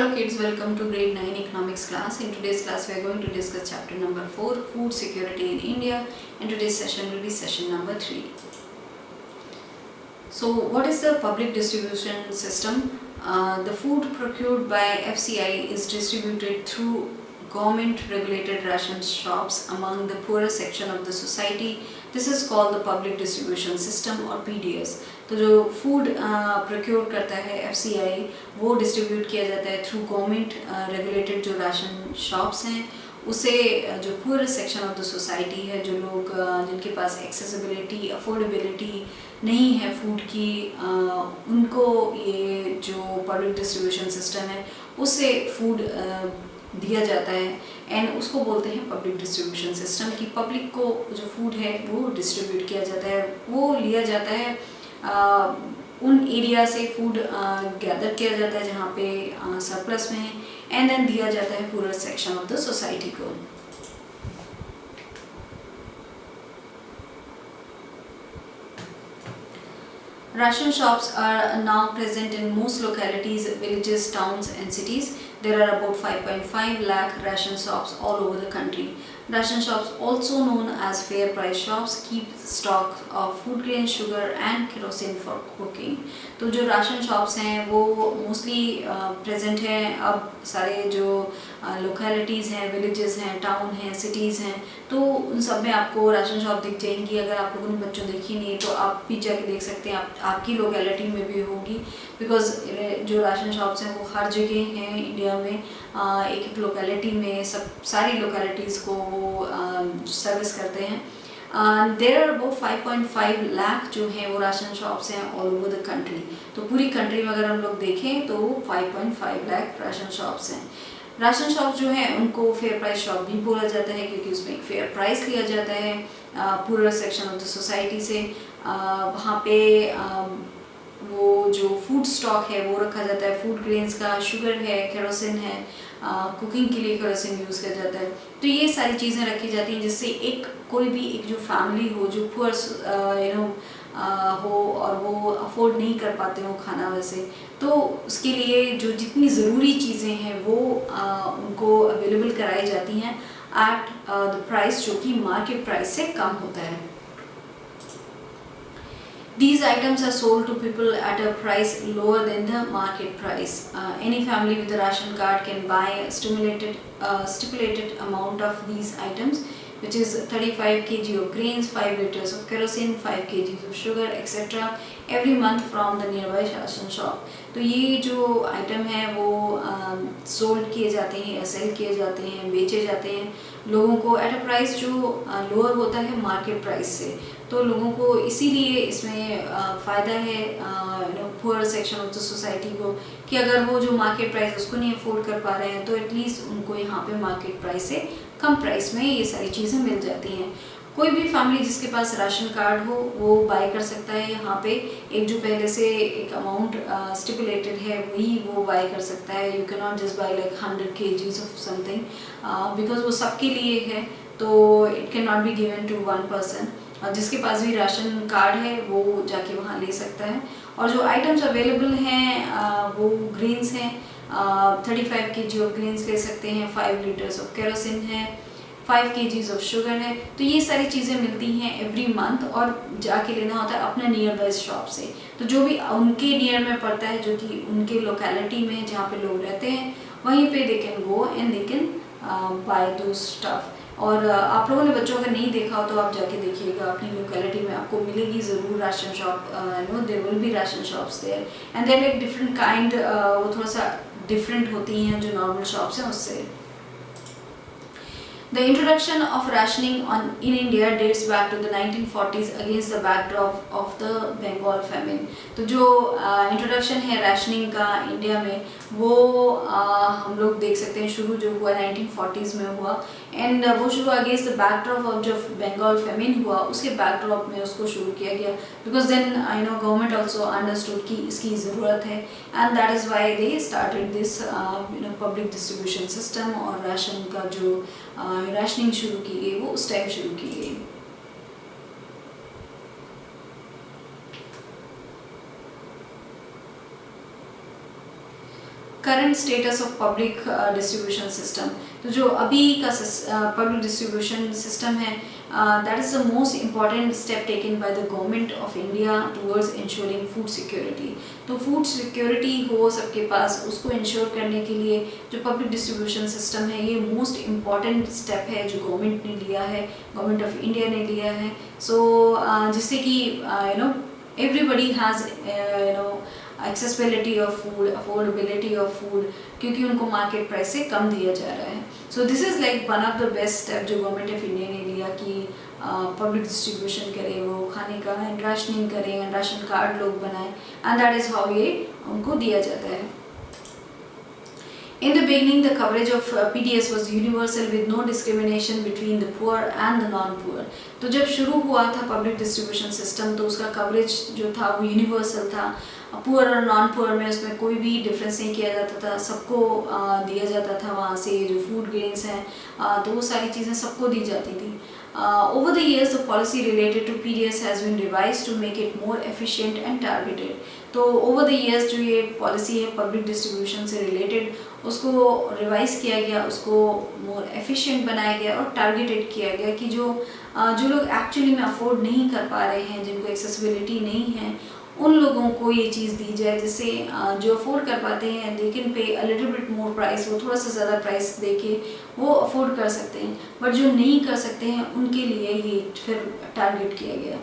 Hello kids, welcome to grade 9 economics class. In today's class we are going to discuss chapter number 4, food security in India, and today's session will be session number 3. So what is the public distribution system? The food procured by FCI is distributed through government regulated ration shops among the poorer section of the society. This is called the public distribution system or PDS. तो जो food procure करता है FCI वो distribute किया जाता है through government regulated जो ration shops हैं, उसे जो पूरे सेक्शन ऑफ द सोसाइटी है, जो लोग जिनके पास एक्सेसिबिलिटी अफोर्डेबिलिटी नहीं है फूड की, उनको ये जो पब्लिक डिस्ट्रीब्यूशन सिस्टम है उससे फूड दिया जाता है एंड उसको बोलते हैं पब्लिक डिस्ट्रीब्यूशन सिस्टम कि पब्लिक को जो फूड है वो डिस्ट्रीब्यूट किया जाता है, वो लिया जाता है उन एरिया से फूड गैदर किया जाता है जहाँ पे सरप्लस में है एंड देन दिया जाता है पूरा सेक्शन ऑफ द सोसाइटी को. Ration shops are now present in most localities, villages, towns and cities. There are about 5.5 lakh ration shops all over the country. Ration shops, also known as fair price shops, keep stock of food grain, sugar and kerosene for cooking. तो जो ration shops हैं वो mostly present हैं अब सारे जो localities हैं, villages हैं, टाउन हैं, सिटीज़ हैं, तो उन सब में आपको राशन शॉप दिख जाएंगी. अगर आप लोगों ने बच्चों देखी नहीं तो आप भी जाके देख सकते हैं, आपकी लोकेलिटी में भी होगी, बिकॉज जो राशन शॉप्स हैं वो हर जगह हैं इंडिया में. एक एक लोकेलिटी में सारी लोकेलिटीज़ को वो सर्विस करते हैं. देयर आर अबाउट 5.5 लाख जो है वो राशन शॉप्स हैं ऑल ओवर द कंट्री. तो पूरी कंट्री में अगर हम लोग देखें तो 5.5 लाख राशन शॉप्स हैं. राशन शॉप जो है उनको फेयर प्राइस शॉप भी बोला जाता है क्योंकि उसमें एक फेयर प्राइस लिया जाता है पूरा सेक्शन ऑफ द सोसाइटी से. वहाँ पे वो जो फूड स्टॉक है वो रखा जाता है, फूड ग्रेन्स का, शुगर है, केरोसिन है, कुकिंग के लिए केरोसिन यूज़ किया जाता है. तो ये सारी चीज़ें रखी जाती हैं जिससे कोई भी एक जो फैमिली हो जो पुअर हो और वो अफोर्ड नहीं कर पाते हो खाना वैसे, तो उसके लिए जो जितनी ज़रूरी चीज़ें हैं वो उनको अवेलेबल कराई जाती हैं एट द प्राइस जो कि मार्केट प्राइस से कम होता है. These items are sold to people at a price lower than the market price. Any family with a ration card can buy a stipulated amount of these items, which is 35 kg of grains, 5 liters of kerosene, 5 kg of sugar, etc. every month from the nearby ration shop. तो ये जो item है वो sold किए जाते हैं, cell किए जाते हैं, बेचे जाते हैं लोगों को एट अ प्राइस जो लोअर होता है मार्केट प्राइस से. तो लोगों को इसीलिए इसमें फ़ायदा है poor section of the society को कि अगर वो जो मार्केट प्राइस उसको नहीं अफोर्ड कर पा रहे हैं तो एटलीस्ट उनको यहाँ पे मार्केट प्राइस से कम प्राइस में ये सारी चीज़ें मिल जाती हैं. कोई भी फैमिली जिसके पास राशन कार्ड हो वो बाय कर सकता है यहाँ पे. एक जो पहले से एक अमाउंट स्टिपुलेटेड है वही वो बाय कर सकता है. You can not just buy like 100 kgs of something because वो सबके लिए है, तो it can not be given to one person. जिसके पास भी राशन कार्ड है वो जाके वहाँ ले सकता है. और जो आइटम्स अवेलेबल हैं वो ग्रेन्स हैं, 35 kg ऑफ ग्रेन्स ले सकते हैं, 5 लीटर्स ऑफ केरोसिन है, 5 kgs ऑफ शुगर है. तो ये सारी चीज़ें मिलती हैं एवरी मंथ और जाके लेना होता है अपना नियर बाय शॉप से. तो जो भी उनके नियर में पड़ता है, जो कि उनके लोकेलिटी में जहाँ पे लोग रहते हैं, वहीं पे they can go and they can buy दो स्टफ. और आप लोगों ने बच्चों अगर नहीं देखा हो तो आप जाके देखिएगा, अपनी लोकेलिटी में आपको मिलेगी ज़रूर ration shop. There will be ration shops there and there like different kind, वो थोड़ा सा डिफरेंट होती हैं जो नॉर्मल शॉप्स हैं उससे. The introduction of rationing in India dates back to the 1940s against the backdrop of the Bengal famine. तो जो इंट्रोडक्शन है rationing का इंडिया में वो हम लोग देख सकते हैं शुरू जो हुआ 1940s में हुआ एंड वो शुरू अगेंस्ट द बैकड्रॉप ऑफ जो बंगाल फेमिन हुआ उसके बैकड्रॉप में उसको शुरू किया गया because then government also understood कि इसकी ज़रूरत है and that is why they started this public distribution system. और राशन का जो राशनिंग शुरू की गई वो उस टाइम शुरू की गई. Current status of public distribution system. तो जो अभी का पब्लिक डिस्ट्रीब्यूशन सिस्टम है, that is the most important step taken by the government of India towards ensuring food security. तो फूड सिक्योरिटी हो सबके पास, उसको इंश्योर करने के लिए जो पब्लिक डिस्ट्रीब्यूशन सिस्टम है, ये मोस्ट इम्पॉर्टेंट स्टेप है जो गवर्नमेंट ने लिया है, गवर्नमेंट ऑफ इंडिया ने लिया है। सो जिससे कि everybody has accessibility of food, affordability of food, क्योंकि उनको मार्केट प्राइस से कम दिया जा रहा है। सो this is like one of the best step जो गवर्नमेंट ऑफ इंडिया ने लिया कि पब्लिक डिस्ट्रीब्यूशन करे, वो खाने का एंड राशनिंग करें एंड राशन कार्ड लोग बनाएं, एंड दैट इज़ हाउ ये उनको दिया जाता है। In the beginning, the coverage of PDS was universal with no discrimination between the poor and the non-poor. तो जब शुरू हुआ था पब्लिक डिस्ट्रीब्यूशन सिस्टम, तो उसका कवरेज जो था वो यूनिवर्सल था। पुअर और नॉन पुअर में उसमें कोई भी डिफरेंस नहीं किया जाता था, सबको दिया जाता था। वहाँ से जो फूड ग्रेन्स हैं, तो वो सारी चीज़ें सबको दी जाती थी। Over the years, the policy related to PDS has been revised to make it more efficient and targeted. तो ओवर द ईयर्स जो ये पॉलिसी है पब्लिक डिस्ट्रीब्यूशन से रिलेटेड, उसको रिवाइज किया गया, उसको मोर एफिशिएंट बनाया गया और टारगेटेड किया गया कि जो लोग एक्चुअली में अफोर्ड नहीं कर पा रहे हैं, जिनको एक्सेसिबिलिटी नहीं है, उन लोगों को ये चीज़ दी जाए, जिससे जो अफोर्ड कर पाते हैं they can pay a little bit more price, वो थोड़ा सा ज़्यादा प्राइस दे के वो अफोर्ड कर सकते हैं। बट जो नहीं कर सकते हैं उनके लिए ये फिर टारगेट किया गया।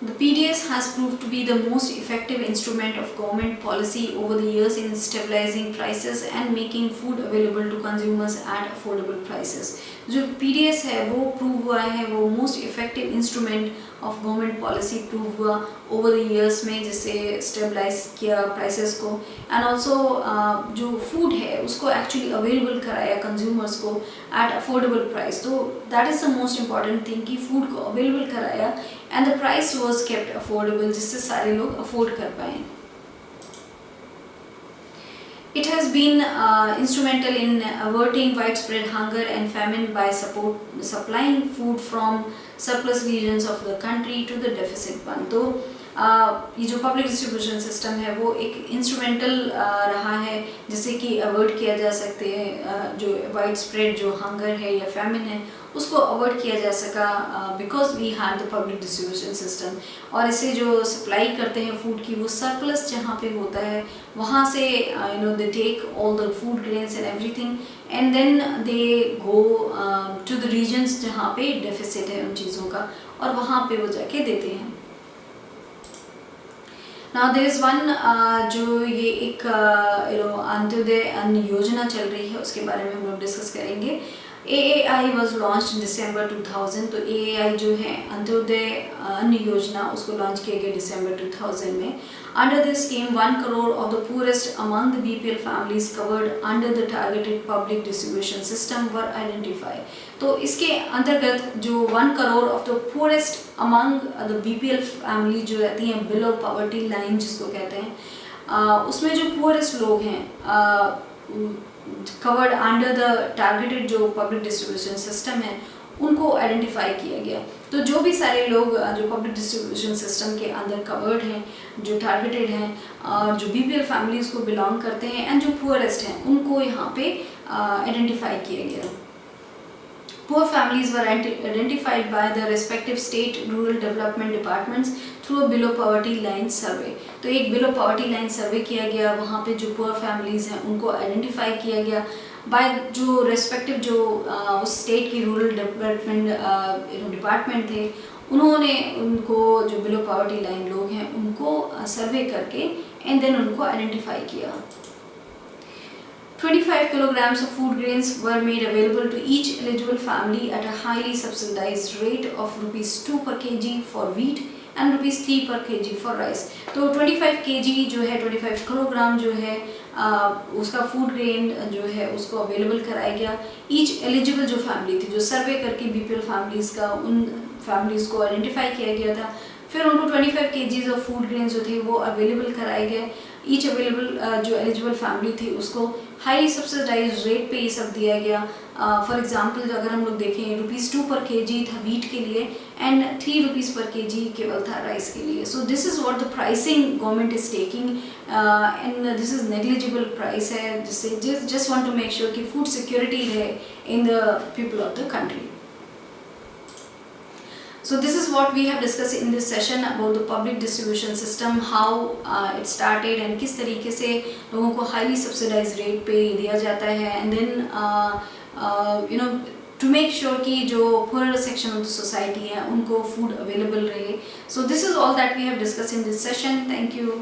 The PDS has proved to be the most effective instrument of government policy over the years in stabilizing prices and making food available to consumers at affordable prices. जो PDS है वो प्रूव हुआ है, वो most effective instrument of government policy prove हुआ over the years में, जिससे stabilise किया प्राइसेस को, एंड ऑल्सो जो फूड है उसको एक्चुअली अवेलेबल कराया कंज्यूमर्स को एट अफोर्डेबल प्राइस। तो that is the most important thing कि फूड को अवेलेबल कराया and the price was kept affordable, जिससे सारे लोग अफोर्ड कर पाएँ। It has been instrumental in averting widespread hunger and famine by supplying food from surplus regions of the country to the deficit one. तो ये जो public distribution system है वो एक इंस्ट्रूमेंटल रहा है, जिससे कि अवॉइड किया जा सकते हैं जो वाइड स्प्रेड जो हंगर है या फैमिन है उसको अवॉइड किया जा सका, because we had the public distribution system. और इसे जो सप्लाई करते हैं फूड की, वो सरप्लस जहाँ पे होता है वहाँ से they take all the food grains and everything and then they go to the regions जहाँ पे डेफिसिट है उन चीज़ों का, और वहाँ पे वो जाके देते हैं। Now there is one जो ये एक अंत्योदय अन्न योजना चल रही है, उसके बारे में हम लोग डिस्कस करेंगे। AAI was launched in December 2000। तो AAI जो है अंत्योदय अन्न योजना, उसको लॉन्च किया गया दिसंबर 2000 में। Under this scheme, 1 crore of the poorest among the BPL families covered under the targeted public distribution system were identified। तो इसके अंतर्गत जो 1 crore of the poorest among the BPL family जो रहती हैं बिलो पॉवर्टी लाइन जिसको कहते हैं, उसमें जो पुअरेस्ट लोग हैं कवर्ड अंडर द टारगेटेड जो पब्लिक डिस्ट्रीब्यूशन सिस्टम है उनको आइडेंटिफाई किया गया। तो जो भी सारे लोग जो पब्लिक डिस्ट्रीब्यूशन सिस्टम के अंदर कवर्ड हैं, जो टारगेटेड हैं, जो बीपीएल फैमिलीज़ को बिलोंग करते हैं एंड जो पुअरेस्ट हैं, उनको यहाँ पे आइडेंटिफाई किया गया। Poor families were identified by the respective state rural development departments through a below poverty line survey। तो एक below poverty line survey किया गया, वहाँ पे जो poor families हैं उनको आइडेंटिफाई किया गया by जो respective जो उस state की rural development डिपार्टमेंट थे, उन्होंने उनको जो below poverty line लोग हैं उनको सर्वे करके एंड देन उनको आइडेंटिफाई किया। 25 kilograms of food grains were made available to each eligible family at a highly subsidized rate of ₹2 per kg for wheat and ₹3 per kg for rice। तो 25 kg जो है 25 kilogram जो है उसका food grain जो है उसको अवेलेबल कराया गया। ईच एलिजिबल जो फैमिली थी, जो सर्वे करके बीपीएल फैमिलीज़ का, उन फैमिलीज़ को आइडेंटिफाई किया गया था, फिर उनको 25 kg ऑफ फूड ग्रेन जो थे वो अवेलेबल कराए गए। ईच अवेलेबल जो एलिजिबल फैमिली थी उसको हाईली सब्सिडाइज रेट पे ये सब दिया गया। फॉर एग्जांपल अगर हम लोग देखें ₹2 पर केजी था वीट के लिए एंड ₹3 पर केजी केवल था राइस के लिए। So this is what the pricing government is taking and this is negligible price है, जिससे just want to make sure कि फूड सिक्योरिटी रहे in the people of the country. So this is what we have discussed in this session about the public distribution system, how it started and किस तरीके से लोगों को highly subsidized rate पे दिया जाता है, and then you know to make sure कि जो poorer section of the society है उनको food available रहे. So this is all that we have discussed in this session. Thank you.